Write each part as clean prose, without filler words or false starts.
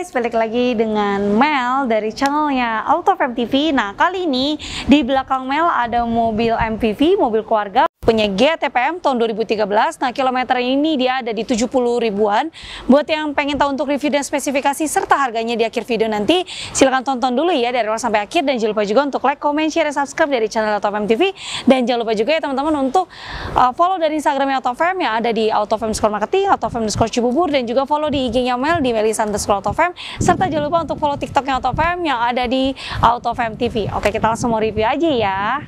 guys, balik lagi dengan Mel dari channelnya AutoFam TV. Nah, kali ini di belakang Mel ada mobil MPV, mobil keluarga punya GTPM tahun 2013. Nah, kilometer ini dia ada di 70 ribuan. Buat yang pengen tahu untuk review dan spesifikasi serta harganya di akhir video nanti, silahkan tonton dulu ya dari awal sampai akhir. Dan jangan lupa juga untuk like, comment, share, dan subscribe dari channel AutoFam TV. Dan jangan lupa juga ya teman-teman untuk follow dari Instagramnya AutoFam yang ada di AutoFam_marketing, AutoFam_Cibubur, dan juga follow di IG-nya Mel di Melisa_AutoFam. Serta jangan lupa untuk follow TikToknya AutoFam yang ada di AutoFam TV. Oke, kita langsung mau review aja ya.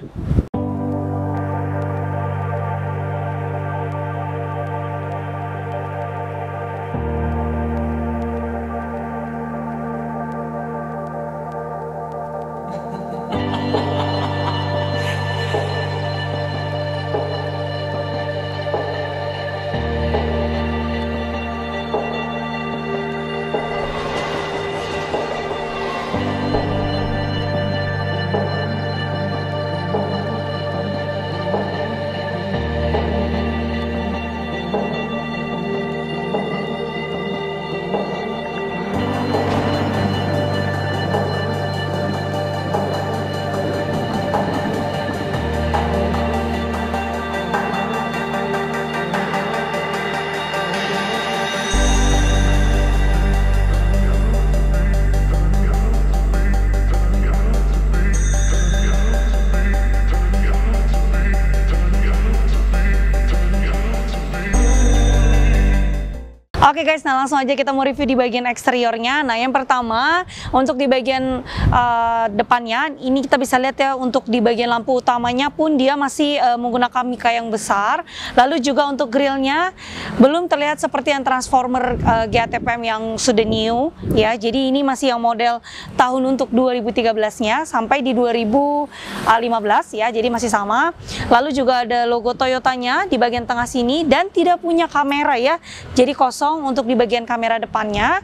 Oke guys, nah langsung aja kita mau review di bagian eksteriornya. Nah, yang pertama untuk di bagian depannya ini kita bisa lihat ya, untuk di bagian lampu utamanya pun dia masih menggunakan mika yang besar. Lalu juga untuk grillnya belum terlihat seperti yang transformer GTPM yang sudah new ya. Jadi ini masih yang model tahun untuk 2013-nya sampai di 2015 ya. Jadi masih sama. Lalu juga ada logo Toyotanya di bagian tengah sini dan tidak punya kamera ya. Jadi kosong untuk di bagian kamera depannya.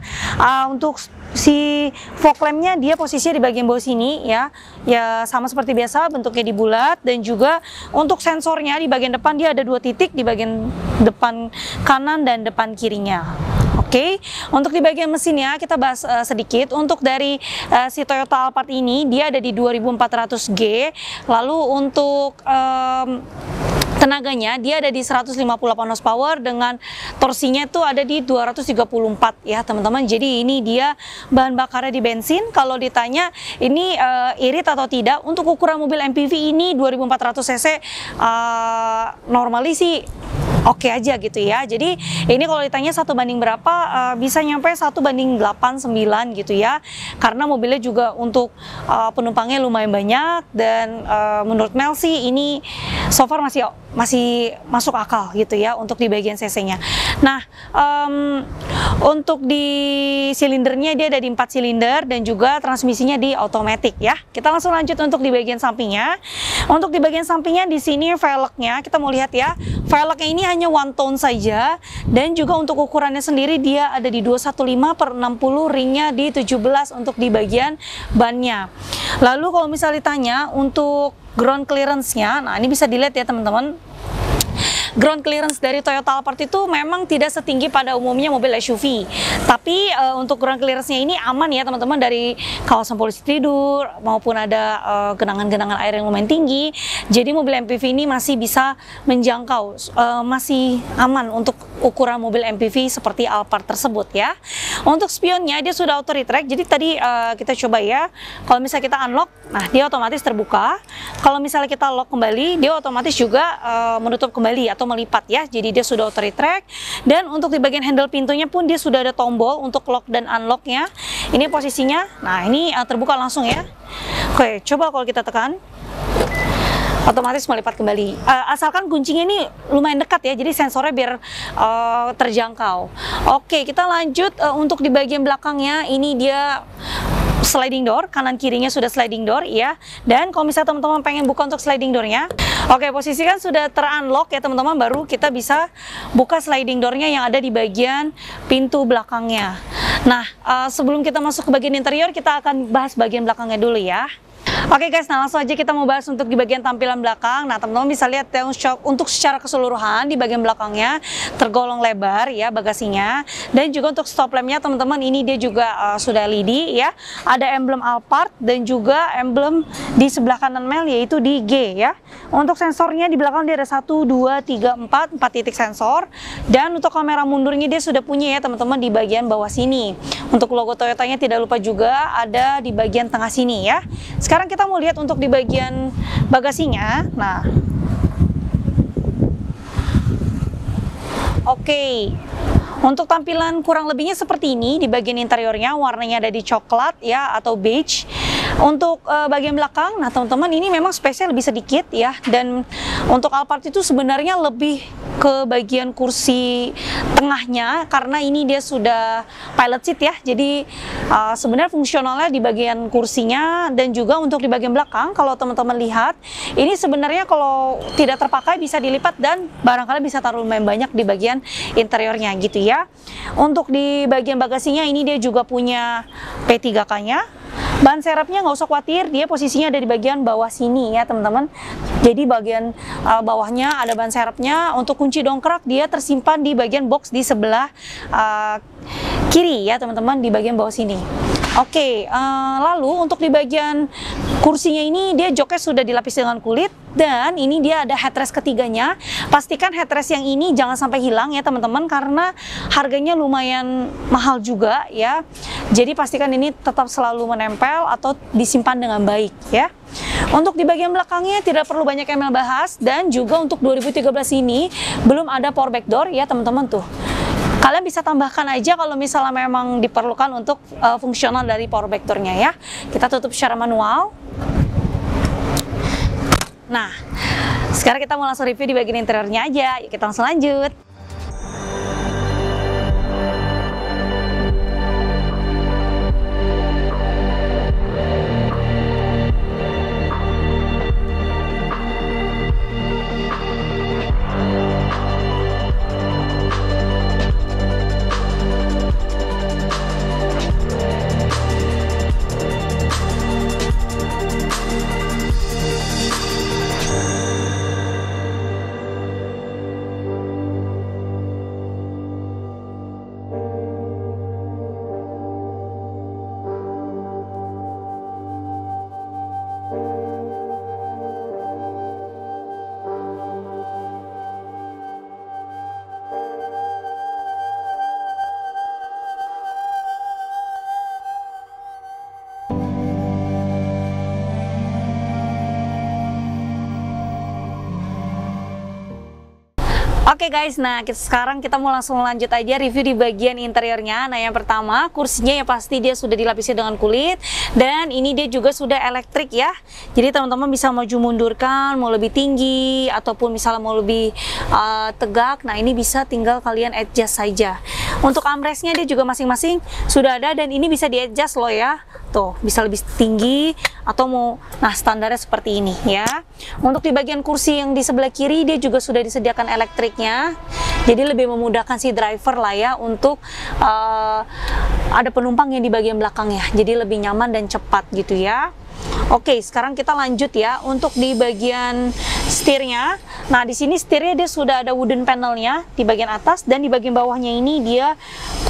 Untuk si fog lampnya dia posisinya di bagian bawah sini ya. Ya sama seperti biasa, bentuknya di bulat. Dan juga untuk sensornya di bagian depan dia ada 2 titik di bagian depan kanan dan depan kirinya. Oke, untuk di bagian mesinnya kita bahas sedikit. Untuk dari si Toyota Alphard ini dia ada di 2400G. Lalu untuk tenaganya dia ada di 158 horsepower dengan torsinya itu ada di 234 ya teman-teman. Jadi ini dia bahan bakarnya di bensin. Kalau ditanya ini irit atau tidak, untuk ukuran mobil MPV ini 2400 cc normally sih oke aja gitu ya. Jadi ini kalau ditanya 1 banding berapa, bisa nyampe 1 banding 8, 9 gitu ya. Karena mobilnya juga untuk penumpangnya lumayan banyak. Dan menurut Mel sih ini so far masih masuk akal gitu ya untuk di bagian cc-nya. Nah, untuk di silindernya dia ada di 4 silinder dan juga transmisinya di automatic ya. Kita langsung lanjut untuk di bagian sampingnya. Untuk di bagian sampingnya di sini velgnya kita mau lihat ya. Velgnya ini hanya one tone saja, dan juga untuk ukurannya sendiri dia ada di 215/60, ringnya di 17 untuk di bagian bannya. Lalu kalau misalnya ditanya untuk ground clearance-nya, nah ini bisa dilihat ya teman-teman. Ground clearance dari Toyota Alphard itu memang tidak setinggi pada umumnya mobil SUV. Tapi untuk ground clearance-nya ini aman ya teman-teman, dari kawasan polisi tidur maupun ada genangan-genangan air yang lumayan tinggi. Jadi mobil MPV ini masih bisa menjangkau, masih aman untuk ukuran mobil MPV seperti Alphard tersebut ya. Untuk spionnya dia sudah auto retract. Jadi tadi kita coba ya, kalau misalnya kita unlock, nah dia otomatis terbuka. Kalau misalnya kita lock kembali, dia otomatis juga menutup kembali atau melipat ya. Jadi dia sudah auto retract. Dan untuk di bagian handle pintunya pun dia sudah ada tombol untuk lock dan unlocknya. Ini posisinya, nah ini terbuka langsung ya. Oke, coba kalau kita tekan, otomatis melipat kembali. Asalkan kuncinya ini lumayan dekat ya, jadi sensornya biar terjangkau. Oke, kita lanjut untuk di bagian belakangnya. Ini dia sliding door, kanan kirinya sudah sliding door ya. Dan kalau misalnya teman-teman pengen buka untuk sliding doornya, oke, posisikan sudah terunlock ya teman-teman, baru kita bisa buka sliding doornya yang ada di bagian pintu belakangnya. Nah, sebelum kita masuk ke bagian interior, kita akan bahas bagian belakangnya dulu ya. Oke guys, nah langsung aja kita mau bahas untuk di bagian tampilan belakang. Nah teman-teman bisa lihat ya, untuk secara keseluruhan di bagian belakangnya tergolong lebar ya bagasinya. Dan juga untuk stop lampnya teman-teman, ini dia juga sudah LED ya. Ada emblem Alphard dan juga emblem di sebelah kanan Mel yaitu di G ya. Untuk sensornya di belakang dia ada 1, 2, 3, 4 titik sensor. Dan untuk kamera mundurnya dia sudah punya ya teman-teman di bagian bawah sini. Untuk logo Toyotanya tidak lupa juga ada di bagian tengah sini ya. Sekarang kita mau lihat untuk di bagian bagasinya. Nah, oke. Untuk tampilan kurang lebihnya seperti ini. Di bagian interiornya warnanya ada di coklat ya atau beige. Untuk bagian belakang, nah teman-teman ini memang spesial lebih sedikit ya. Dan untuk Alphard itu sebenarnya lebih ke bagian kursi tengahnya karena ini dia sudah pilot seat ya. Jadi sebenarnya fungsionalnya di bagian kursinya dan juga untuk di bagian belakang. Kalau teman-teman lihat, ini sebenarnya kalau tidak terpakai bisa dilipat dan barangkali bisa taruh lumayan banyak di bagian interiornya gitu ya. Untuk di bagian bagasinya ini dia juga punya P3K-nya. Ban serepnya nggak usah khawatir, dia posisinya ada di bagian bawah sini ya teman-teman. Jadi bagian bawahnya ada ban serepnya. Untuk kunci dongkrak dia tersimpan di bagian box di sebelah kiri ya teman-teman, di bagian bawah sini. Oke, lalu untuk di bagian kursinya ini dia joknya sudah dilapis dengan kulit. Dan ini dia ada headrest ketiganya. Pastikan headrest yang ini jangan sampai hilang ya teman-teman, karena harganya lumayan mahal juga ya. Jadi pastikan ini tetap selalu menempel atau disimpan dengan baik ya. Untuk di bagian belakangnya tidak perlu banyak yang bahas. Dan juga untuk 2013 ini belum ada power back door ya teman-teman tuh. Kalian bisa tambahkan aja kalau misalnya memang diperlukan untuk fungsional dari power back door-nya ya. Kita tutup secara manual. Nah, sekarang kita mau langsung review di bagian interiornya aja. Yuk kita langsung lanjut. Oke guys, nah sekarang kita mau langsung lanjut aja review di bagian interiornya. Nah yang pertama, kursinya yang pasti dia sudah dilapisi dengan kulit. Dan ini dia juga sudah elektrik ya. Jadi teman-teman bisa maju mundurkan, mau lebih tinggi ataupun misalnya mau lebih tegak. Nah ini bisa tinggal kalian adjust saja. Untuk armrestnya dia juga masing-masing sudah ada dan ini bisa di adjust loh ya. Tuh bisa lebih tinggi atau mau, nah standarnya seperti ini ya. Untuk di bagian kursi yang di sebelah kiri dia juga sudah disediakan elektriknya, jadi lebih memudahkan si driver lah ya untuk ada penumpang yang di bagian belakangnya, jadi lebih nyaman dan cepat gitu ya. Oke, sekarang kita lanjut ya untuk di bagian setirnya. Nah, di sini setirnya dia sudah ada wooden panelnya di bagian atas dan di bagian bawahnya ini dia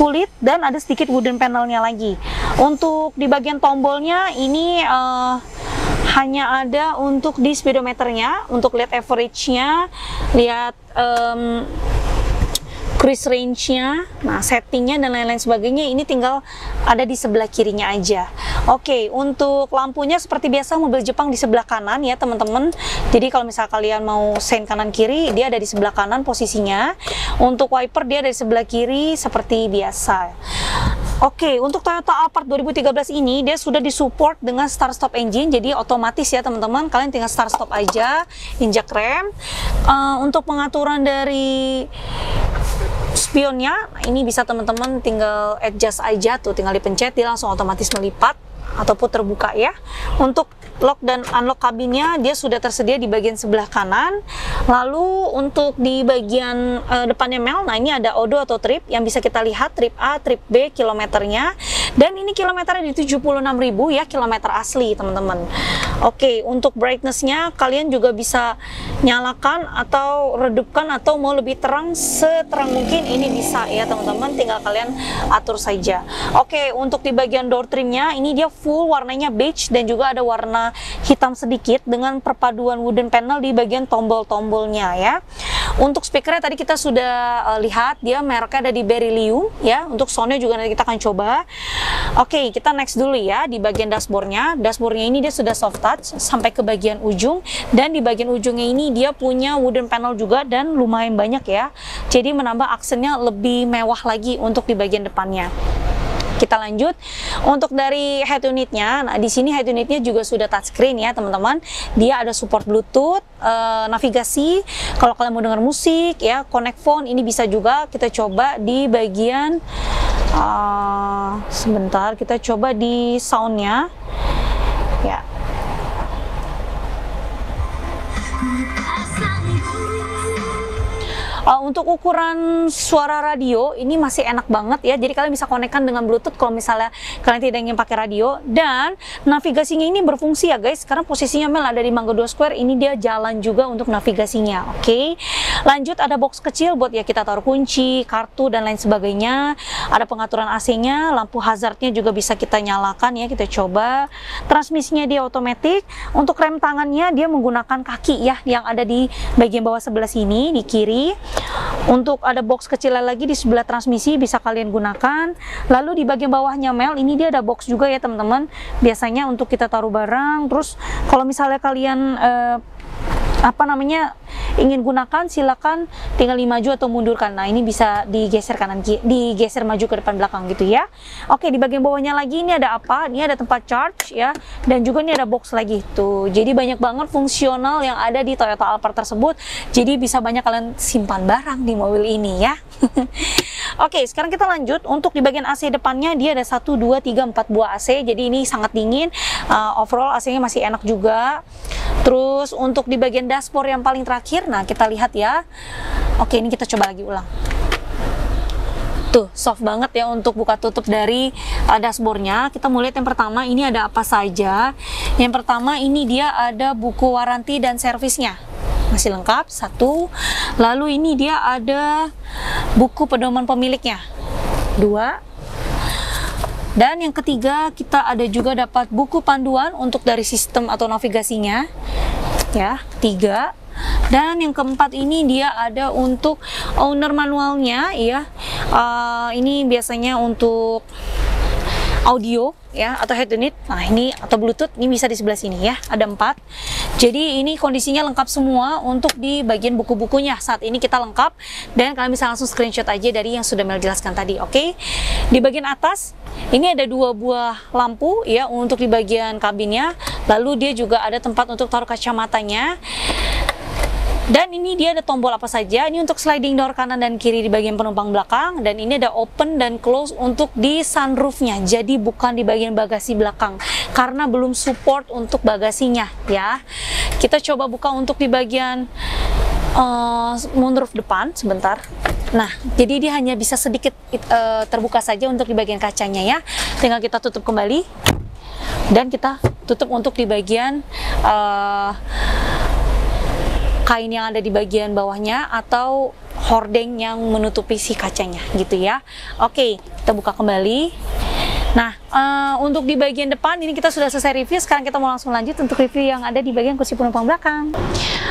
kulit dan ada sedikit wooden panelnya lagi. Untuk di bagian tombolnya ini hanya ada untuk di speedometernya, untuk lihat average-nya, lihat cruise range-nya, nah settingnya dan lain-lain sebagainya ini tinggal ada di sebelah kirinya aja. Oke, untuk lampunya seperti biasa mobil Jepang di sebelah kanan ya teman-teman. Jadi kalau misalnya kalian mau sein kanan kiri, dia ada di sebelah kanan posisinya. Untuk wiper dia ada di sebelah kiri seperti biasa. Oke, untuk Toyota Alphard 2013 ini dia sudah disupport dengan start stop engine, jadi otomatis ya teman-teman, kalian tinggal start stop aja, injak rem. Untuk pengaturan dari spionnya, ini bisa teman-teman tinggal adjust aja tuh, tinggal dipencet dia langsung otomatis melipat ataupun terbuka ya. Untuk lock dan unlock kabinnya dia sudah tersedia di bagian sebelah kanan. Lalu untuk di bagian depannya Mel, nah ini ada odo atau trip yang bisa kita lihat trip A, trip B kilometernya. Dan ini kilometernya di 76.000 ya, kilometer asli teman-teman. Oke, untuk brightness-nya kalian juga bisa nyalakan atau redupkan, atau mau lebih terang seterang mungkin ini bisa ya teman-teman, tinggal kalian atur saja. Oke, untuk di bagian door trimnya ini dia full warnanya beige dan juga ada warna hitam sedikit dengan perpaduan wooden panel di bagian tombol-tombolnya ya. Untuk speakernya tadi kita sudah lihat dia mereknya ada di Beryllium ya. Untuk soundnya juga nanti kita akan coba. Oke, kita next dulu ya di bagian dashboardnya. Dashboardnya ini dia sudah soft touch sampai ke bagian ujung, dan di bagian ujungnya ini dia punya wooden panel juga dan lumayan banyak ya. Jadi menambah aksennya lebih mewah lagi untuk di bagian depannya. Kita lanjut untuk dari head unitnya. Nah, di sini head unitnya juga sudah touchscreen ya teman-teman. Dia ada support Bluetooth, navigasi. Kalau kalian mau dengar musik ya, connect phone ini bisa juga. Kita coba di bagian sebentar, kita coba di soundnya ya. Untuk ukuran suara radio ini masih enak banget ya, jadi kalian bisa konekkan dengan Bluetooth kalau misalnya kalian tidak ingin pakai radio. Dan navigasinya ini berfungsi ya guys, karena posisinya Mel ada di Mangga 2 Square, ini dia jalan juga untuk navigasinya. Oke, lanjut ada box kecil buat ya kita taruh kunci, kartu dan lain sebagainya. Ada pengaturan AC-nya, lampu hazardnya juga bisa kita nyalakan ya, kita coba. Transmisinya dia otomatis. Untuk rem tangannya dia menggunakan kaki ya, yang ada di bagian bawah sebelah sini di kiri. Untuk ada box kecil lagi di sebelah transmisi bisa kalian gunakan. Lalu di bagian bawahnya Mel ini dia ada box juga ya teman-teman, biasanya untuk kita taruh barang. Terus kalau misalnya kalian ingin gunakan, silakan tinggal maju atau mundurkan. Nah, ini bisa digeser kanan kiri, digeser maju ke depan belakang gitu ya. Oke, di bagian bawahnya lagi ini ada apa? Ini ada tempat charge ya, dan juga ini ada box lagi tuh. Jadi banyak banget fungsional yang ada di Toyota Alphard tersebut. Jadi bisa banyak kalian simpan barang di mobil ini ya. Oke, sekarang kita lanjut. Untuk di bagian AC depannya dia ada 1, 2, 3, 4 buah AC. Jadi ini sangat dingin. Overall AC-nya masih enak juga. Terus untuk di bagian dashboard yang paling terakhir, nah kita lihat ya. Oke, ini kita coba lagi ulang. Tuh, soft banget ya untuk buka tutup dari dashboardnya. Kita mau lihat yang pertama, ini ada apa saja. Yang pertama ini dia ada buku waranti dan servisnya. Masih lengkap, 1. Lalu ini dia ada buku pedoman pemiliknya, 2. Dan yang ketiga kita ada juga dapat buku panduan untuk dari sistem atau navigasinya ya, 3. Dan yang keempat ini dia ada untuk owner manualnya ya. Ini biasanya untuk audio ya, atau head unit. Nah, ini atau Bluetooth ini bisa di sebelah sini ya, ada 4. Jadi ini kondisinya lengkap semua untuk di bagian buku-bukunya. Saat ini kita lengkap, dan kalian bisa langsung screenshot aja dari yang sudah Mel jelaskan tadi. Oke, di bagian atas ini ada 2 buah lampu ya untuk di bagian kabinnya. Lalu dia juga ada tempat untuk taruh kacamatanya. Dan ini dia ada tombol apa saja. Ini untuk sliding door kanan dan kiri di bagian penumpang belakang. Dan ini ada open dan close untuk di sunroofnya. Jadi bukan di bagian bagasi belakang, karena belum support untuk bagasinya ya. Kita coba buka untuk di bagian moonroof depan sebentar. Nah, jadi dia hanya bisa sedikit terbuka saja untuk di bagian kacanya ya. Tinggal kita tutup kembali. Dan kita tutup untuk di bagian kain yang ada di bagian bawahnya atau hordeng yang menutupi si kacanya gitu ya. Oke, kita buka kembali. Nah, untuk di bagian depan ini kita sudah selesai review. Sekarang kita mau langsung lanjut untuk review yang ada di bagian kursi penumpang belakang.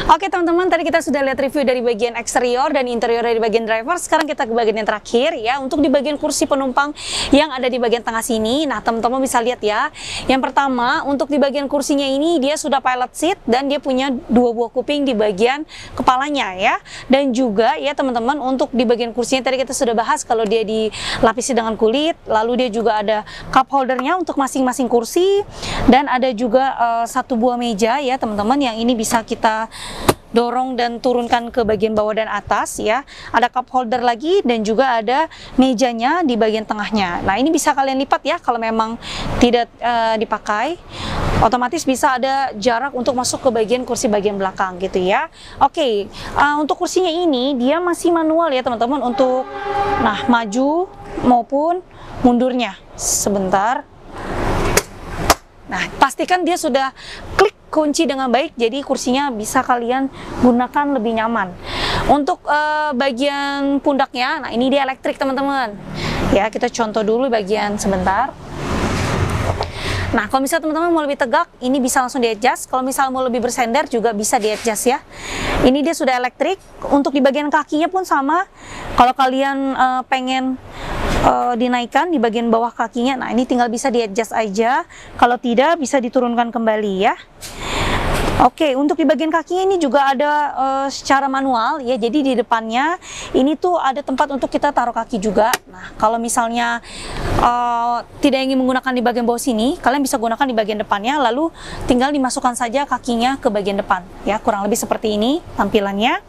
Oke teman-teman, tadi kita sudah lihat review dari bagian eksterior dan interior dari bagian driver. Sekarang kita ke bagian yang terakhir ya, untuk di bagian kursi penumpang yang ada di bagian tengah sini. Nah, teman-teman bisa lihat ya. Yang pertama, untuk di bagian kursinya ini dia sudah pilot seat dan dia punya 2 buah kuping di bagian kepalanya ya. Dan juga ya teman-teman, untuk di bagian kursinya tadi kita sudah bahas kalau dia dilapisi dengan kulit. Lalu dia juga ada cup holdernya untuk masing-masing kursi, dan ada juga 1 buah meja ya teman-teman, yang ini bisa kita dorong dan turunkan ke bagian bawah dan atas ya. Ada cup holder lagi dan juga ada mejanya di bagian tengahnya. Nah, ini bisa kalian lipat ya kalau memang tidak dipakai. Otomatis bisa ada jarak untuk masuk ke bagian kursi bagian belakang gitu ya. Oke, untuk kursinya ini dia masih manual ya teman-teman, untuk maju maupun mundurnya. Sebentar. Nah, pastikan dia sudah klik dikunci dengan baik, jadi kursinya bisa kalian gunakan lebih nyaman. Untuk bagian pundaknya, nah ini dia elektrik teman-teman. Ya, kita contoh dulu bagian sebentar. Nah, kalau misalnya teman-teman mau lebih tegak, ini bisa langsung di-adjust. Kalau misalnya mau lebih bersender juga bisa di-adjust ya. Ini dia sudah elektrik. Untuk di bagian kakinya pun sama. Kalau kalian pengen dinaikkan di bagian bawah kakinya, nah ini tinggal bisa di-adjust aja. Kalau tidak, bisa diturunkan kembali ya. Oke, untuk di bagian kakinya ini juga ada secara manual ya. Jadi di depannya ini tuh ada tempat untuk kita taruh kaki juga. Nah, kalau misalnya tidak ingin menggunakan di bagian bawah sini, kalian bisa gunakan di bagian depannya, lalu tinggal dimasukkan saja kakinya ke bagian depan ya. Kurang lebih seperti ini tampilannya.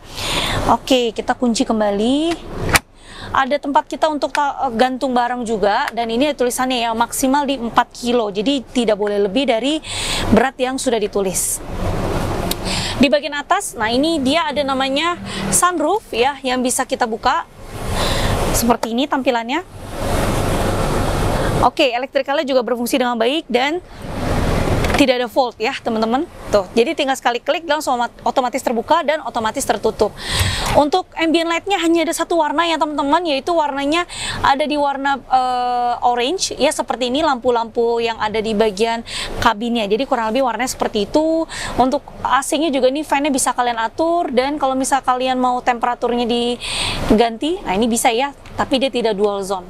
Oke, kita kunci kembali. Ada tempat kita untuk gantung barang juga, dan ini ada tulisannya ya, maksimal di 4 kilo, jadi tidak boleh lebih dari berat yang sudah ditulis. Di bagian atas, nah ini dia ada namanya sunroof ya, yang bisa kita buka seperti ini tampilannya. Oke, elektrikalnya juga berfungsi dengan baik dan tidak ada fault ya teman-teman. Tuh, jadi tinggal sekali klik langsung otomatis terbuka dan otomatis tertutup. Untuk ambient light-nya hanya ada satu warna ya teman-teman, yaitu warnanya ada di warna orange ya, seperti ini lampu-lampu yang ada di bagian kabinnya. Jadi kurang lebih warnanya seperti itu. Untuk AC-nya juga nih, fan-nya bisa kalian atur, dan kalau misal kalian mau temperaturnya diganti, nah ini bisa ya, tapi dia tidak dual zone.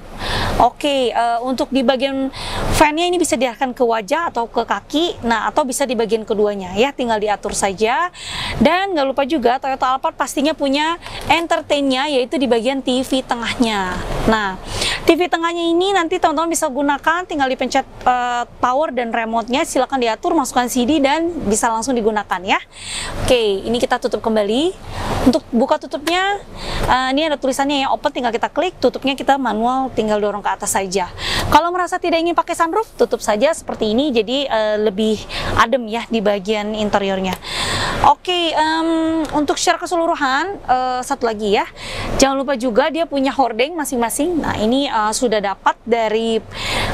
Oke, untuk di bagian fan-nya ini bisa diarahkan ke wajah atau ke kaki, nah atau bisa di bagian keduanya ya, tinggal diatur saja. Dan nggak lupa juga Toyota Alphard pastinya punya entertain-nya, yaitu di bagian TV tengahnya. Nah, TV tengahnya ini nanti teman-teman bisa gunakan, tinggal dipencet power dan remote-nya, silakan diatur, masukkan CD dan bisa langsung digunakan ya. Oke, ini kita tutup kembali. Untuk buka tutupnya, ini ada tulisannya ya, open, tinggal kita klik, tutupnya kita manual, tinggal dorong ke atas saja. Kalau merasa tidak ingin pakai sunroof, tutup saja seperti ini, jadi lebih adem ya di bagian interiornya. Oke, untuk secara keseluruhan, satu lagi ya, jangan lupa juga dia punya hordeng masing-masing. Nah ini sudah dapat dari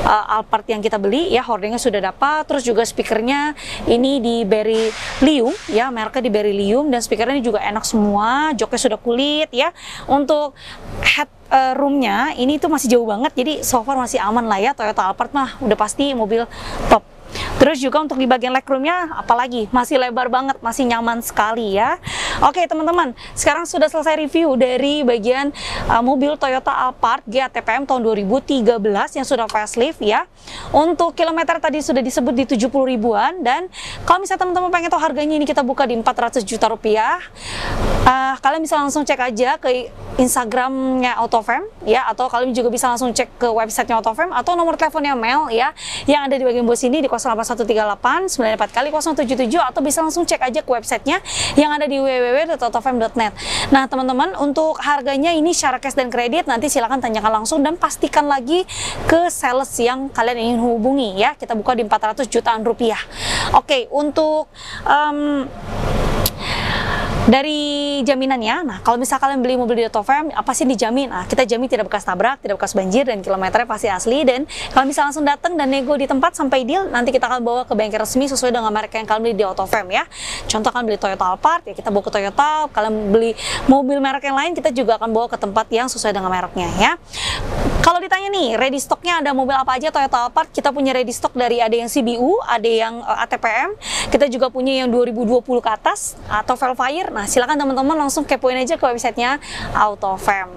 Alphard yang kita beli ya, hordengnya sudah dapat. Terus juga speakernya ini di Beryllium ya, mereknya di Beryllium, dan speakernya ini juga enak semua, joknya sudah kulit ya. Untuk head roomnya ini tuh masih jauh banget, jadi so far masih aman lah ya. Toyota Alphard mah udah pasti mobil top. Terus juga untuk di bagian legroomnya, apalagi masih lebar banget, masih nyaman sekali ya. Oke teman-teman, sekarang sudah selesai review dari bagian mobil Toyota Alphard GA-TPM tahun 2013 yang sudah facelift ya. Untuk kilometer tadi sudah disebut di 70 ribuan, dan kalau misalnya teman-teman pengen tahu harganya, ini kita buka di 400 juta rupiah. Kalian bisa langsung cek aja ke Instagramnya Autofam ya, atau kalian juga bisa langsung cek ke websitenya Autofam, atau nomor teleponnya Mel ya, yang ada di bagian bawah sini di 08138 94 kali 077, atau bisa langsung cek aja ke websitenya yang ada di www.autofam.net. Nah teman-teman, untuk harganya ini secara cash dan kredit, nanti silahkan tanyakan langsung dan pastikan lagi ke sales yang kalian ingin hubungi ya. Kita buka di 400 jutaan rupiah. Oke, untuk dari jaminannya, nah kalau misal kalian beli mobil di Autofam, apa sih dijamin? Nah, kita jamin tidak bekas tabrak, tidak bekas banjir, dan kilometernya pasti asli. Dan kalau misal langsung datang dan nego di tempat sampai deal, nanti kita akan bawa ke bengkel resmi sesuai dengan merek yang kalian beli di Autofam ya. Contoh kalian beli Toyota Alphard, ya kita bawa ke Toyota. Kalian beli mobil merek yang lain, kita juga akan bawa ke tempat yang sesuai dengan mereknya ya. Kalau ditanya nih, ready stocknya ada mobil apa aja Toyota Alphard, kita punya ready stock dari ada yang CBU, ada yang ATPM, kita juga punya yang 2020 ke atas atau Velfire. Nah, silakan teman-teman langsung kepoin aja ke websitenya Autofam.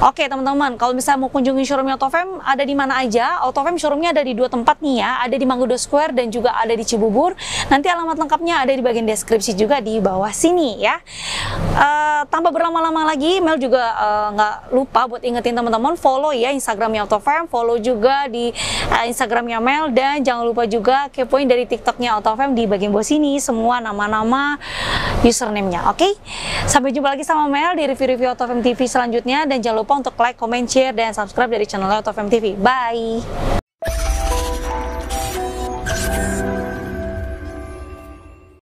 Oke teman-teman, kalau misalnya mau kunjungi showroomnya Autofam, ada di mana aja? Autofam showroomnya ada di 2 tempat nih ya, ada di Mangga Square dan juga ada di Cibubur. Nanti alamat lengkapnya ada di bagian deskripsi juga di bawah sini ya. Tanpa berlama-lama lagi, Mel juga nggak lupa buat ingetin teman-teman, follow ya Instagramnya Autofam, follow juga di Instagramnya Mel, dan jangan lupa juga kepoin dari TikToknya Autofam di bagian bawah sini semua nama-nama username-nya. Oke, sampai jumpa lagi sama Mel di review-review Autofam TV selanjutnya, dan jangan lupa untuk like, comment, share, dan subscribe dari channel Autofam TV. Bye!